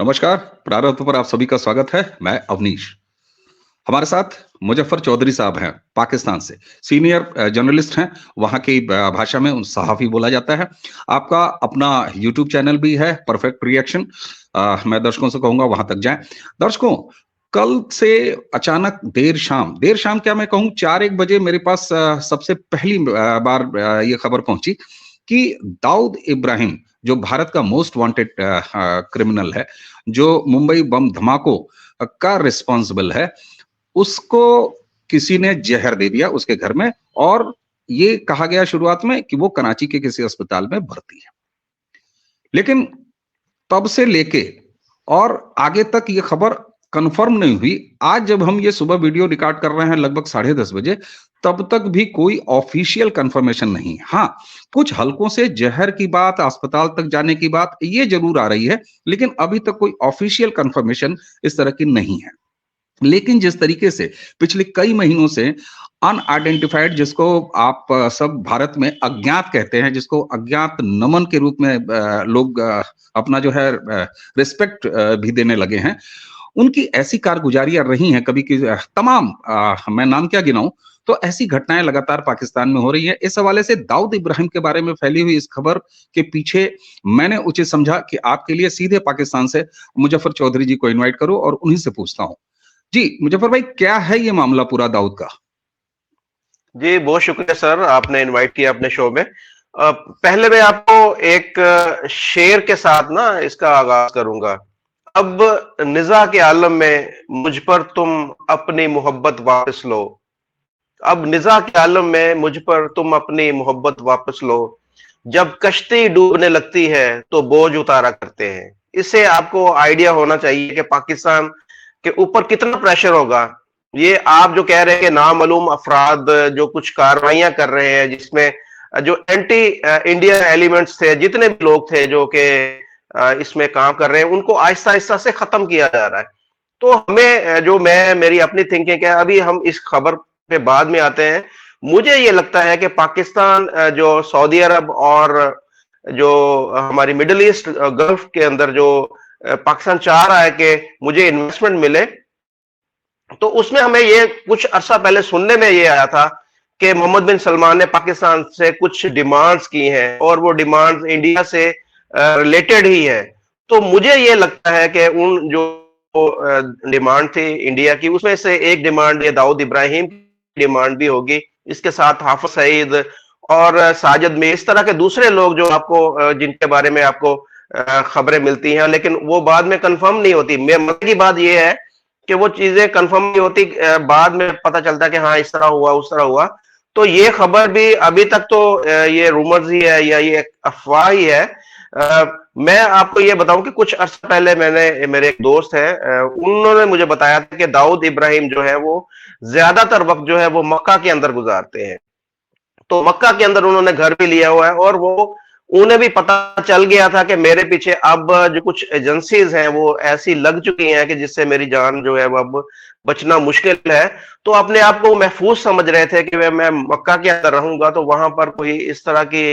नमस्कार। प्रारंभ पर आप सभी का स्वागत है। मैं अवनीश। हमारे साथ मुजफ्फर चौधरी साहब हैं, पाकिस्तान से। सीनियर जर्नलिस्ट हैं। वहाँ की भाषा में उन सहाफ़ी बोला जाता है। आपका अपना यूट्यूब चैनल भी है, परफेक्ट रिएक्शन। मैं दर्शकों से कहूँगा वहाँ तक जाएँ। दर्शकों, कल से अचानक देर शाम क्या मैं कहूँ 4-1 बजे मेरे पास सबसे पहली बार ये खबर पहुँची कि दाऊद इब्राहिम, जो भारत का मोस्ट वांटेड क्रिमिनल है, जो मुंबई बम धमाकों का रिस्पॉन्सिबल है, उसको किसी ने जहर दे दिया उसके घर में। और ये कहा गया शुरुआत में कि वो कराची के किसी अस्पताल में भर्ती है। लेकिन तब से लेके और आगे तक ये खबर कंफर्म नहीं हुई। आज जब हम ये सुबह वीडियो रिकॉर्ड कर रहे हैं लगभग 10:30 बजे, तब तक भी कोई ऑफिशियल कंफर्मेशन नहीं। हाँ, कुछ हलकों से जहर की बात, अस्पताल तक जाने की बात ये जरूर आ रही है, लेकिन अभी तक कोई ऑफिशियल कंफर्मेशन इस तरह की नहीं है। लेकिन जिस तरीके से पिछले कई महीनों से अनआइडेंटिफाइड, जिसको आप सब भारत में अज्ञात कहते हैं, जिसको अज्ञात नमन के रूप में लोग अपना जो है रिस्पेक्ट भी देने लगे हैं, उनकी ऐसी कारगुजारियां रही हैं कभी कि तमाम मैं नाम क्या गिनाऊं, तो ऐसी घटनाएं लगातार पाकिस्तान में हो रही हैं। इस हवाले से दाऊद इब्राहिम के बारे में फैली हुई इस खबर के पीछे मैंने उचित समझा कि आपके लिए सीधे पाकिस्तान से मुजफ्फर चौधरी जी को इनवाइट करूं और उन्हीं से पूछता हूं। जी, मुजफ्फर भाई, क्या है ये मामला पूरा दाऊद का? जी, बहुत शुक्रिया सर, आपने इनवाइट किया अपने शो में। पहले मैं आपको एक शेर के साथ ना इसका आगाज करूंगा। अब निजा के आलम में मुझ पर तुम अपनी मोहब्बत वापस लो। अब निजा के आलम में मुझ पर तुम अपनी मोहब्बत वापस लो। जब कश्ती डूबने लगती है तो बोझ उतारा करते हैं। इससे आपको आइडिया होना चाहिए कि पाकिस्तान के ऊपर कितना प्रेशर होगा। ये आप जो कह रहे हैं कि नामालूम अफराद जो कुछ कार्रवाइयां कर रहे हैं, जिसमें जो एंटी इंडियन एलिमेंट्स थे, जितने भी लोग थे जो कि इसमें काम कर रहे हैं, उनको आहिस्ता आहिस्ता से खत्म किया जा रहा है। तो हमें जो मैं मेरी अपनी थिंकिंग है, अभी हम इस खबर पे बाद में आते हैं। मुझे ये लगता है कि पाकिस्तान जो सऊदी अरब और जो हमारी मिडिल ईस्ट गल्फ के अंदर जो पाकिस्तान चाह रहा है कि मुझे इन्वेस्टमेंट मिले, तो उसमें हमें ये कुछ अरसा पहले सुनने में ये आया था कि मोहम्मद बिन सलमान ने पाकिस्तान से कुछ डिमांड्स की हैं और वो डिमांड्स इंडिया से रिलेटेड ही है। तो मुझे ये लगता है कि उन जो डिमांड थी इंडिया की, उसमें से एक डिमांड ये दाऊद इब्राहिम की डिमांड भी होगी। इसके साथ हाफिज सईद और साजिद में इस तरह के दूसरे लोग जो आपको जिनके बारे में आपको खबरें मिलती हैं, लेकिन वो बाद में कंफर्म नहीं होती। मजे की बात ये है कि वो चीजें कंफर्म नहीं होती, बाद में पता चलता है कि हाँ इस तरह हुआ उस तरह हुआ। तो ये खबर भी अभी तक तो ये रूमर्स ही है या ये अफवाह ही है। मैं आपको ये बताऊं कि कुछ अर्सा पहले मेरे एक दोस्त है, उन्होंने मुझे बताया था कि दाऊद इब्राहिम जो है वो ज्यादातर वक्त जो है वो मक्का के अंदर गुजारते हैं। तो मक्का के अंदर उन्होंने घर भी लिया हुआ है और वो उन्हें भी पता चल गया था कि मेरे पीछे अब जो कुछ एजेंसीज हैं वो ऐसी लग चुकी हैं कि जिससे मेरी जान जो है वो अब बचना मुश्किल है। तो अपने आप को महफूज समझ रहे थे कि मैं मक्का के अंदर रहूंगा तो वहां पर कोई इस तरह की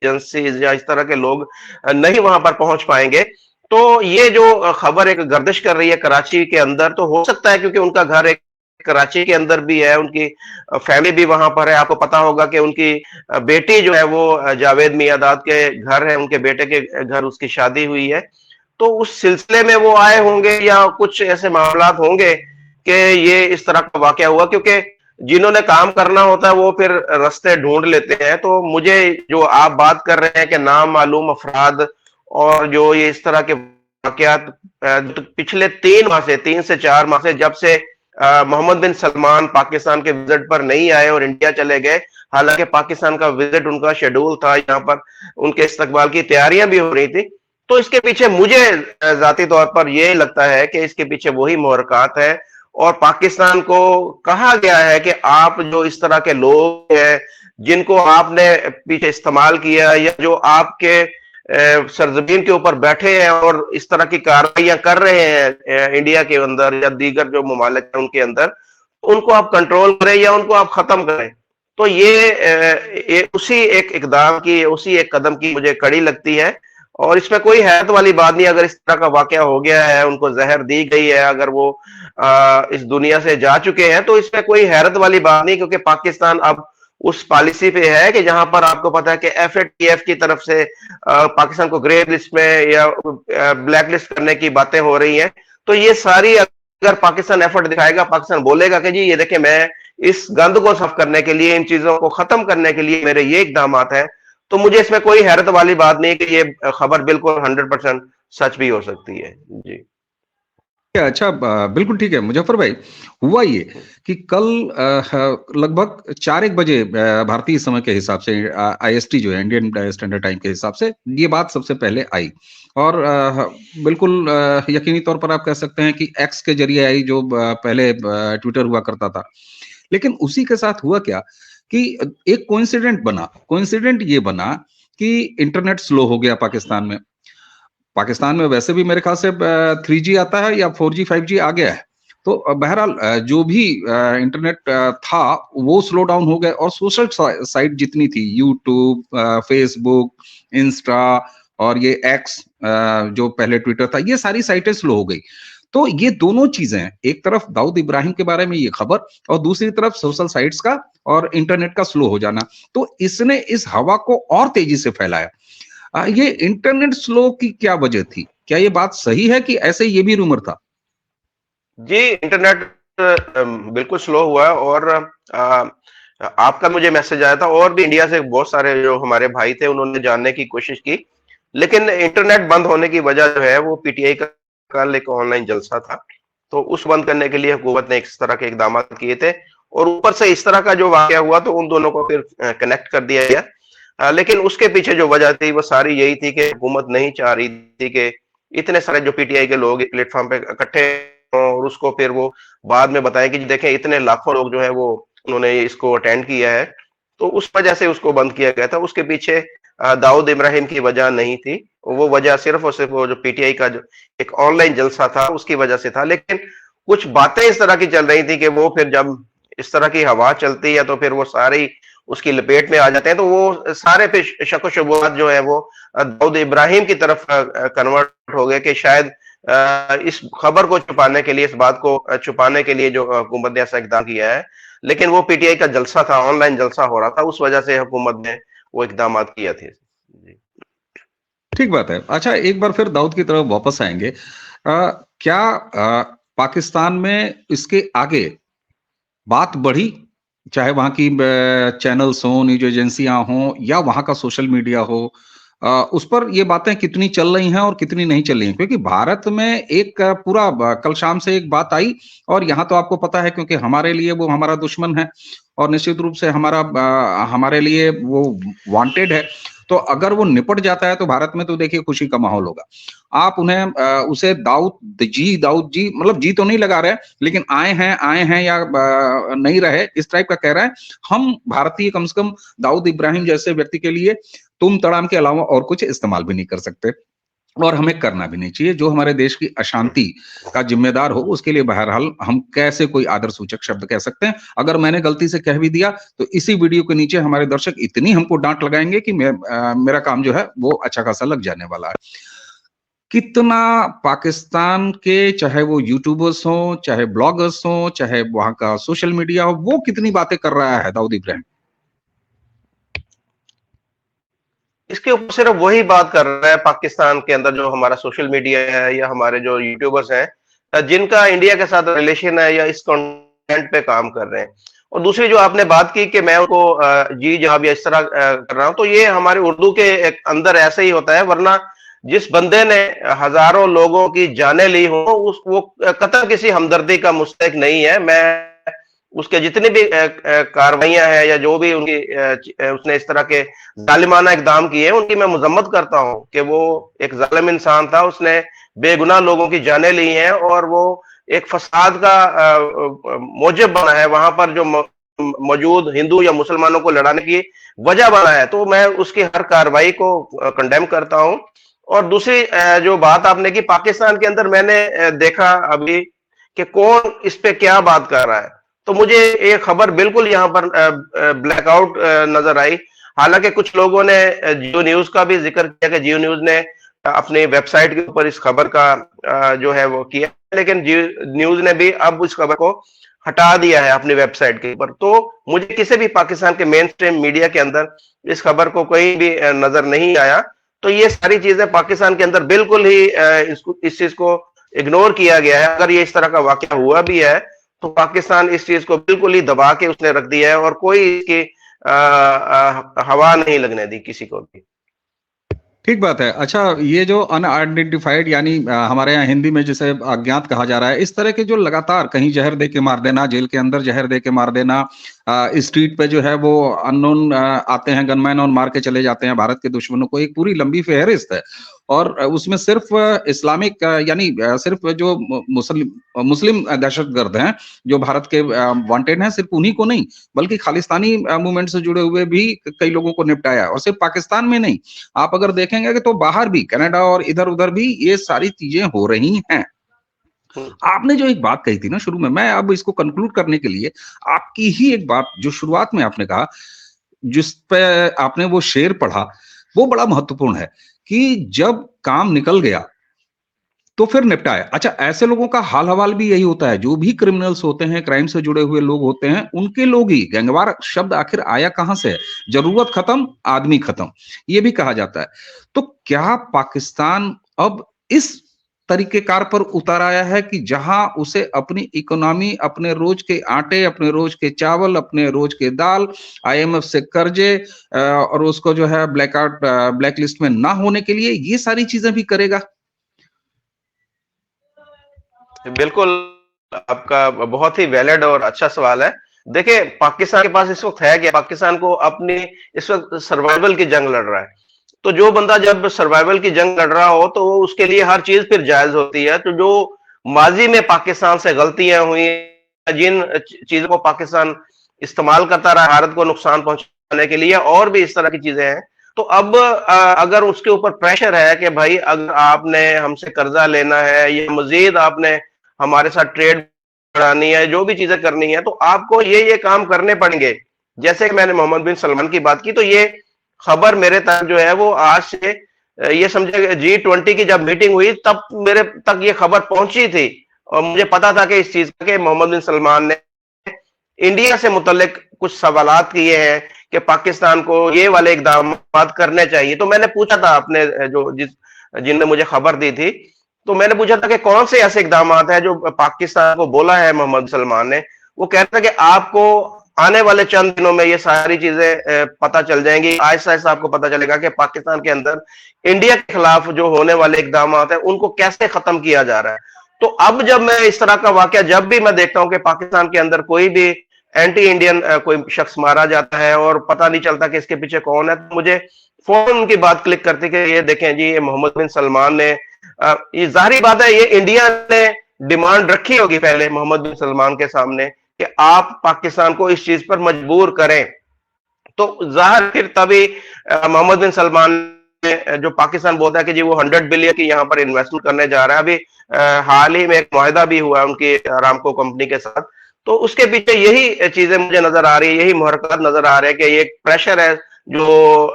एजेंसीज या इस तरह के लोग नहीं वहां पर पहुंच पाएंगे। तो ये जो खबर एक गर्दिश कर रही है कराची के अंदर, तो हो सकता है क्योंकि उनका घर एक कराची के अंदर भी है, उनकी फैमिली भी वहां पर है। आपको पता होगा कि उनकी बेटी जो है वो जावेद मियादाद के घर है, उनके बेटे के घर उसकी शादी हुई है। तो उस सिलसिले में वो आए होंगे या कुछ ऐसे मामला होंगे कि ये इस तरह का वाकया हुआ, क्योंकि जिन्होंने काम करना होता है वो फिर रास्ते ढूंढ लेते हैं। तो मुझे जो आप बात कर रहे हैं कि नाम मालूम अफराद और जो ये इस तरह के वाकयात पिछले 3 से 4 माह से, जब से मोहम्मद बिन सलमान पाकिस्तान के विजिट पर नहीं आए और इंडिया चले गए, हालांकि पाकिस्तान का विजिट उनका शेड्यूल था, यहाँ पर उनके इस्तकबाल की तैयारियां भी हो रही थी। तो इसके पीछे मुझे जाती तौर पर यह लगता है कि इसके पीछे वही मुहरकात है और पाकिस्तान को कहा गया है कि आप जो इस तरह के लोग हैं जिनको आपने पीछे इस्तेमाल किया या जो आपके सरजमीन के ऊपर बैठे हैं और इस तरह की कार्रवाइयां कर रहे हैं इंडिया के अंदर या दीगर जो ममालिक हैं उनके अंदर, उनको आप कंट्रोल करें या उनको आप खत्म करें। तो ये उसी एक इकदाम की, उसी एक कदम की मुझे कड़ी लगती है। और इसमें कोई हैरत वाली बात नहीं, अगर इस तरह का वाकया हो गया है, उनको जहर दी गई है, अगर वो इस दुनिया से जा चुके हैं, तो इसमें कोई हैरत वाली बात नहीं, क्योंकि पाकिस्तान अब उस पॉलिसी पे है कि जहां पर आपको पता है कि एफएटीएफ की तरफ से पाकिस्तान को ग्रे लिस्ट में या ब्लैक लिस्ट करने की बातें हो रही हैं। तो ये सारी, अगर पाकिस्तान एफर्ट दिखाएगा, पाकिस्तान बोलेगा कि जी ये देखिए, मैं इस गंद को साफ करने के लिए, इन चीजों को खत्म करने के लिए मेरे ये इकदाम है, तो मुझे इसमें कोई हैरत वाली बात नहीं कि ये खबर बिल्कुल 100% सच भी हो सकती है। जी अच्छा, बिल्कुल ठीक है मुजफ्फर भाई। हुआ ये कि कल लगभग 4-1 बजे भारतीय समय के हिसाब से, आईएसटी जो है, इंडियन स्टैंडर्ड टाइम के हिसाब से, ये बात सबसे पहले आई। और बिल्कुल यकीनी तौर पर आप कह सकते हैं कि एक्स के जरिए आई, जो पहले ट्विटर हुआ करता था। लेकिन उसी के साथ हुआ क्या कि एक कोइंसिडेंट ये बना कि इंटरनेट स्लो हो गया पाकिस्तान में। पाकिस्तान में वैसे भी मेरे ख्याल से 3G आता है या 4G 5G आ गया है। तो बहरहाल जो भी इंटरनेट था वो स्लो डाउन हो गए, और सोशल साइट जितनी थी, यूट्यूब, फेसबुक, इंस्टा और ये एक्स जो पहले ट्विटर था, ये सारी साइटें स्लो हो गई। तो ये दोनों चीजें, एक तरफ दाऊद इब्राहिम के बारे में ये खबर, और दूसरी तरफ सोशल साइट्स का और इंटरनेट का स्लो हो जाना, तो इसने इस हवा को और तेजी से फैलाया। ये इंटरनेट स्लो की क्या वजह थी? क्या ये बात सही है कि ऐसे ये भी रूमर था? जी, इंटरनेट बिल्कुल स्लो हुआ है, और आपका मुझे मैसेज आया था, और भी इंडिया से बहुत सारे जो हमारे भाई थे उन्होंने जानने की कोशिश की, लेकिन इंटरनेट बंद होने की वजह जो है वो पीटीआई का कल एक ऑनलाइन जलसा था, तो उस बंद करने के लिए हुकूमत ने इस तरह के इकदाम किए थे, और ऊपर से इस तरह का जो वाकया हुआ तो उन दोनों को फिर कनेक्ट कर दिया गया। लेकिन उसके पीछे जो वजह थी वो सारी यही थी कि हुकूमत नहीं चाह रही थी कि इतने सारे जो पीटीआई के लोग प्लेटफॉर्म पे इकट्ठे हों, और उसको फिर वो बाद में बताएं कि देखें इतने लाखों लोग जो है वो उन्होंने इसको अटेंड किया है, तो उस वजह से उसको बंद किया गया था। उसके पीछे दाऊद इब्राहिम की वजह नहीं थी, वो वजह सिर्फ और सिर्फ वो जो पीटीआई का जो एक ऑनलाइन जलसा था उसकी वजह से था। लेकिन कुछ बातें इस तरह की चल रही थी कि वो फिर जब इस तरह की हवा चलती है तो फिर वो सारी उसकी लपेट में आ जाते हैं, तो वो सारे पे शक व शुबहत जो है वो दाऊद इब्राहिम की तरफ कन्वर्ट हो गए कि शायद इस खबर को छुपाने के लिए, इस बात को छुपाने के लिए जो हुकूमत ने ऐसा इकदाम किया है। लेकिन वो पीटीआई का जलसा था, ऑनलाइन जलसा हो रहा था, उस वजह से हुकूमत ने वो इकदाम किया थे। जी ठीक बात है। अच्छा, एक बार फिर दाऊद की तरफ वापस आएंगे। क्या पाकिस्तान में इसके आगे बात बढ़ी, चाहे वहां की चैनल्स हों, न्यूज एजेंसियां हों, या वहां का सोशल मीडिया हो, उस पर ये बातें कितनी चल रही हैं और कितनी नहीं चल रही हैं? क्योंकि भारत में एक पूरा कल शाम से एक बात आई, और यहाँ तो आपको पता है क्योंकि हमारे लिए वो हमारा दुश्मन है, और निश्चित रूप से हमारे लिए वो वांटेड है। तो अगर वो निपट जाता है तो भारत में तो देखिए खुशी का माहौल होगा। आप उन्हें उसे दाऊद जी मतलब जी तो नहीं लगा रहे, लेकिन आए हैं या नहीं रहे, इस टाइप का कह रहा है। हम भारतीय कम से कम दाऊद इब्राहिम जैसे व्यक्ति के लिए तुम तड़ाम के अलावा और कुछ इस्तेमाल भी नहीं कर सकते, और हमें करना भी नहीं चाहिए। जो हमारे देश की अशांति का जिम्मेदार हो उसके लिए बहरहाल हम कैसे कोई आदर सूचक शब्द कह सकते हैं? अगर मैंने गलती से कह भी दिया तो इसी वीडियो के नीचे हमारे दर्शक इतनी हमको डांट लगाएंगे कि मेरा काम जो है वो अच्छा खासा लग जाने वाला है। कितना पाकिस्तान के, चाहे वो यूट्यूबर्स हों, चाहे ब्लॉगर्स हों, चाहे वहां का सोशल मीडिया हो, वो कितनी बातें कर रहा है दाऊद इब्राहिम? इसके ऊपर सिर्फ वही बात कर रहा है पाकिस्तान के अंदर जो हमारा सोशल मीडिया है या हमारे जो यूट्यूबर्स हैं जिनका इंडिया के साथ रिलेशन है या इस कंटेंट पे काम कर रहे हैं। और दूसरी जो आपने बात की कि मैं उनको जी जहां भी इस तरह कर रहा हूं, तो ये हमारे उर्दू के एक अंदर ऐसे ही होता है, वरना जिस बंदे ने हजारों लोगों की जाने ली हो उस वो कतई किसी हमदर्दी का मुस्तहिक नहीं है। मैं उसके जितनी भी कार्रवाइयां हैं या जो भी उनकी उसने इस तरह के जालिमाना इकदाम किए उनकी मैं मजम्मत करता हूं कि वो एक जालिम इंसान था, उसने बेगुनाह लोगों की जानें ली हैं, और वो एक फसाद का मौजब बना है, वहां पर जो मौजूद हिंदू या मुसलमानों को लड़ाने की वजह बना है। तो मैं उसकी हर कार्रवाई को कंडेम करता हूं। और दूसरी जो बात आपने की पाकिस्तान के अंदर, मैंने देखा अभी कि कौन इस पे क्या बात कर रहा है, तो मुझे ये खबर बिल्कुल यहाँ पर ब्लैकआउट नजर आई। हालांकि कुछ लोगों ने जियो न्यूज का भी जिक्र किया कि जियो न्यूज ने अपनी वेबसाइट के ऊपर इस खबर का जो है वो किया, लेकिन न्यूज ने भी अब उस खबर को हटा दिया है अपनी वेबसाइट के ऊपर। तो मुझे किसी भी पाकिस्तान के मेन स्ट्रीम मीडिया के अंदर इस खबर को कोई भी नजर नहीं आया। तो ये सारी चीजें पाकिस्तान के अंदर बिल्कुल ही इस चीज को इग्नोर किया गया है। अगर ये इस तरह का वाकया हुआ भी है तो पाकिस्तान इस चीज को बिल्कुल ही दबा के उसने रख दिया है और कोई इसकी हवा नहीं लगने दी किसी को भी। ठीक बात है। अच्छा, ये जो अनआइडेंटिफाइड यानी हमारे यहाँ हिंदी में जिसे अज्ञात कहा जा रहा है, इस तरह के जो लगातार कहीं जहर दे के मार देना, जेल के अंदर जहर दे के मार देना, स्ट्रीट पे जो है वो अननोन आते हैं गनमैन और मार के चले जाते हैं भारत के दुश्मनों को, एक पूरी लंबी फहरिस्त है। और उसमें सिर्फ इस्लामिक यानी सिर्फ जो मुस्लिम दहशतगर्द हैं जो भारत के वांटेड हैं, सिर्फ उन्हीं को नहीं बल्कि खालिस्तानी मूवमेंट से जुड़े हुए भी कई लोगों को निपटाया। और सिर्फ पाकिस्तान में नहीं, आप अगर देखेंगे कि तो बाहर भी, कनाडा और इधर उधर भी ये सारी चीजें हो रही हैं। आपने जो एक बात कही थी ना शुरू में, मैं अब इसको कंक्लूड करने के लिए आपकी ही एक बात जो शुरुआत में आपने कहा, जिस पे आपने वो शेर पढ़ा, वो बड़ा महत्वपूर्ण है कि जब काम निकल गया तो फिर निपटाए। अच्छा, ऐसे लोगों का हाल हवाल भी यही होता है, जो भी क्रिमिनल्स होते हैं, क्राइम से जुड़े हुए लोग होते हैं, उनके लोग ही। गैंगवार शब्द आखिर आया कहां से है? जरूरत खत्म, आदमी खत्म, ये भी कहा जाता है। तो क्या पाकिस्तान अब इस तरीकेकार पर उतर आया है कि जहां उसे अपनी इकोनॉमी, अपने रोज के आटे, अपने रोज के चावल, अपने रोज के दाल, आईएमएफ से कर्जे और उसको जो है ब्लैक लिस्ट में ना होने के लिए ये सारी चीजें भी करेगा? बिल्कुल, आपका बहुत ही वैलिड और अच्छा सवाल है। देखिए, पाकिस्तान के पास इस वक्त है कि पाकिस्तान को अपनी इस वक्त सर्वाइवल की जंग लड़ रहा है। तो जो बंदा जब सर्वाइवल की जंग लड़ रहा हो तो उसके लिए हर चीज फिर जायज होती है। तो जो माजी में पाकिस्तान से गलतियां हुई, जिन चीजों को पाकिस्तान इस्तेमाल करता रहा भारत को नुकसान पहुंचाने के लिए, और भी इस तरह की चीजें हैं, तो अब अगर उसके ऊपर प्रेशर है कि भाई अगर आपने हमसे कर्जा लेना है या मजीद आपने हमारे साथ ट्रेड बढ़ानी है, जो भी चीजें करनी है, तो आपको ये काम करने पड़ेंगे। जैसे कि मैंने मोहम्मद बिन सलमान की बात की, तो ये खबर मेरे तक जो है वो आज से ये समझे G20 की जब मीटिंग हुई तब मेरे तक ये खबर पहुंची थी और मुझे पता था कि इस चीज का मोहम्मद बिन सलमान ने इंडिया से मुतल्लिक कुछ सवालात किए हैं कि पाकिस्तान को ये वाले इकदाम करने चाहिए। तो मैंने पूछा था अपने जिनने मुझे खबर दी थी, तो मैंने पूछा था कि कौन से ऐसे इकदाम हैं जो पाकिस्तान को बोला है मोहम्मद सलमान ने। वो कहता था कि आपको आने वाले चंद दिनों में ये सारी चीजें पता चल जाएंगी, आहिस्ता आहिस्ता आपको पता चलेगा कि पाकिस्तान के अंदर इंडिया के खिलाफ जो होने वाले इकदाम हैं उनको कैसे खत्म किया जा रहा है। तो अब जब मैं इस तरह का वाकया जब भी मैं देखता हूं कि पाकिस्तान के अंदर कोई भी एंटी इंडियन कोई शख्स मारा जाता है और पता नहीं चलता कि इसके पीछे कौन है, तो मुझे फौरन उनकी बात क्लिक करती कि ये देखें जी, ये मोहम्मद बिन सलमान ने, ये जाहिर बात है ये इंडिया ने डिमांड रखी होगी पहले मोहम्मद बिन सलमान के सामने कि आप पाकिस्तान को इस चीज पर मजबूर करें। तो जाहिर फिर तभी मोहम्मद बिन सलमान ने, जो पाकिस्तान बोलता है कि जी वो 100 बिलियन की यहाँ पर इन्वेस्टमेंट करने जा रहा है, अभी हाल ही में एक मुआहदा भी हुआ उनकी अरामको कंपनी के साथ, तो उसके पीछे यही चीजें मुझे नजर आ रही है, यही मुहरकत नजर आ रही है कि ये एक प्रेशर है जो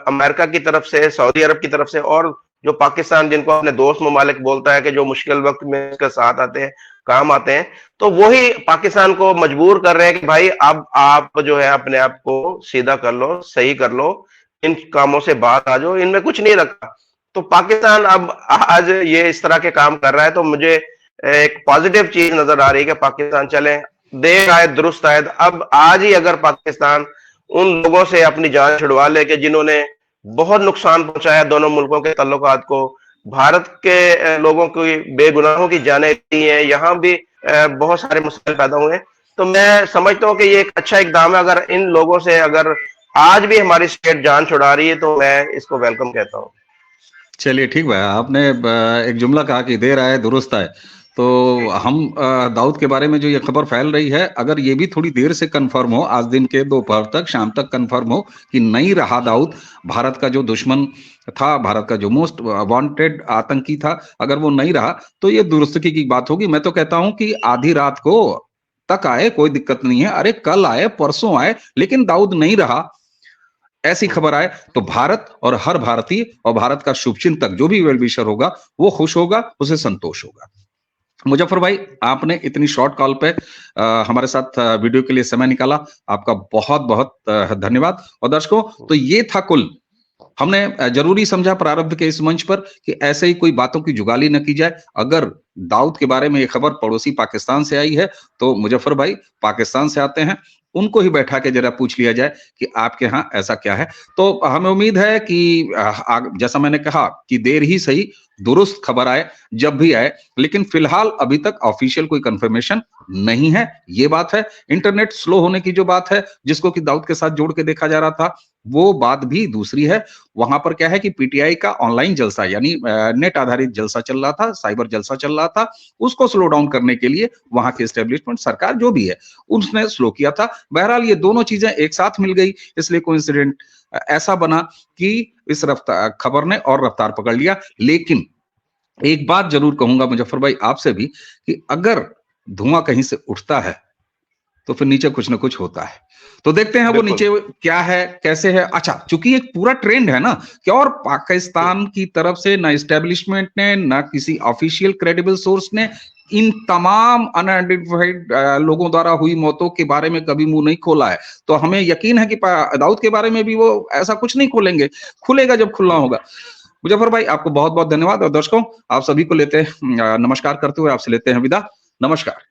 अमेरिका की तरफ से, सऊदी अरब की तरफ से, और जो पाकिस्तान जिनको अपने दोस्त ममालिक बोलता है कि जो मुश्किल वक्त में उसके साथ आते हैं, काम आते हैं, तो वही पाकिस्तान को मजबूर कर रहे हैं कि भाई अब आप जो है अपने आप को सीधा कर लो, सही कर लो, इन कामों से बाहर आ जाओ, इनमें कुछ नहीं रखा। तो पाकिस्तान अब आज ये इस तरह के काम कर रहा है, तो मुझे एक पॉजिटिव चीज नजर आ रही है कि पाकिस्तान चले, देर आए दुरुस्त आए। अब आज ही अगर पाकिस्तान उन लोगों से अपनी जान छुड़वा ले कि जिन्होंने बहुत नुकसान पहुंचाया दोनों मुल्कों के ताल्लुकात को, भारत के लोगों की बेगुनाहों की जानें दी हैं, यहाँ भी बहुत सारे मसले पैदा हुए, तो मैं समझता हूँ कि ये एक अच्छा इकदाम है। अगर इन लोगों से अगर आज भी हमारी स्टेट जान छुड़ा रही है तो मैं इसको वेलकम कहता हूँ। चलिए, ठीक है। आपने एक जुमला कहा कि देर आए दुरुस्त आए, तो हम दाऊद के बारे में जो ये खबर फैल रही है, अगर ये भी थोड़ी देर से कंफर्म हो, आज दिन के दोपहर तक, शाम तक कंफर्म हो कि नहीं रहा दाऊद, भारत का जो दुश्मन था, भारत का जो मोस्ट वांटेड आतंकी था, अगर वो नहीं रहा तो ये दुरुस्तगी की बात होगी। मैं तो कहता हूं कि आधी रात को तक आए, कोई दिक्कत नहीं है, अरे कल आए, परसों आए, लेकिन दाऊद नहीं रहा। ऐसी खबर आए तो भारत और हर भारतीय और भारत का शुभचिंतक जो भी वेल विशर होगा वो खुश होगा, उसे संतोष होगा। मुजफ्फर भाई, आपने इतनी शॉर्ट कॉल पे हमारे साथ वीडियो के लिए समय निकाला, आपका बहुत बहुत धन्यवाद। और दर्शकों, तो ये था कुल हमने जरूरी समझा प्रारंभ के इस मंच पर कि ऐसे ही कोई बातों की जुगाली न की जाए। अगर दाऊद के बारे में ये खबर पड़ोसी पाकिस्तान से आई है तो मुजफ्फर भाई पाकिस्तान से आते हैं, उनको ही बैठा के जरा पूछ लिया जाए कि आपके यहाँ ऐसा क्या है। तो हमें उम्मीद है कि जैसा मैंने कहा कि देर ही सही दुरुस्त खबर आए, जब भी आए, लेकिन फिलहाल अभी तक ऑफिशियल कोई कंफर्मेशन नहीं है। ये बात है। इंटरनेट स्लो होने की जो बात है, जिसको कि दाऊद के साथ जोड़ के देखा जा रहा था, वो बात भी दूसरी है। वहां पर क्या है कि पीटीआई का ऑनलाइन जलसा यानी नेट आधारित जलसा चल रहा था, साइबर जलसा चल रहा था, उसको स्लो डाउन करने के लिए वहां की एस्टेब्लिशमेंट सरकार जो भी है उसने स्लो किया था। बहरहाल ये दोनों चीजें एक साथ मिल गई, इसलिए कोइंसिडेंट ऐसा बना कि इस रफ्तार खबर ने और रफ्तार पकड़ लिया। लेकिन एक बात जरूर कहूंगा मुजफ्फर भाई आपसे भी कि अगर धुआं कहीं से उठता है तो फिर नीचे कुछ ना कुछ होता है। तो देखते हैं वो नीचे क्या है, कैसे है। अच्छा, चूंकि एक पूरा ट्रेंड है ना कि और पाकिस्तान की तरफ से ना एस्टेब्लिशमेंट ने ना किसी ऑफिशियल क्रेडिबल सोर्स ने इन तमाम अनआइडेंटिफाइड लोगों द्वारा हुई मौतों के बारे में कभी मुंह नहीं खोला है। तो हमें यकीन है कि दाऊद के बारे में भी वो ऐसा कुछ नहीं खोलेंगे, खुलेगा जब खुलना होगा। मुजफ्फर भाई, आपको बहुत बहुत धन्यवाद। और दर्शकों, आप सभी को लेते नमस्कार करते हुए आपसे लेते हैं विदा। नमस्कार।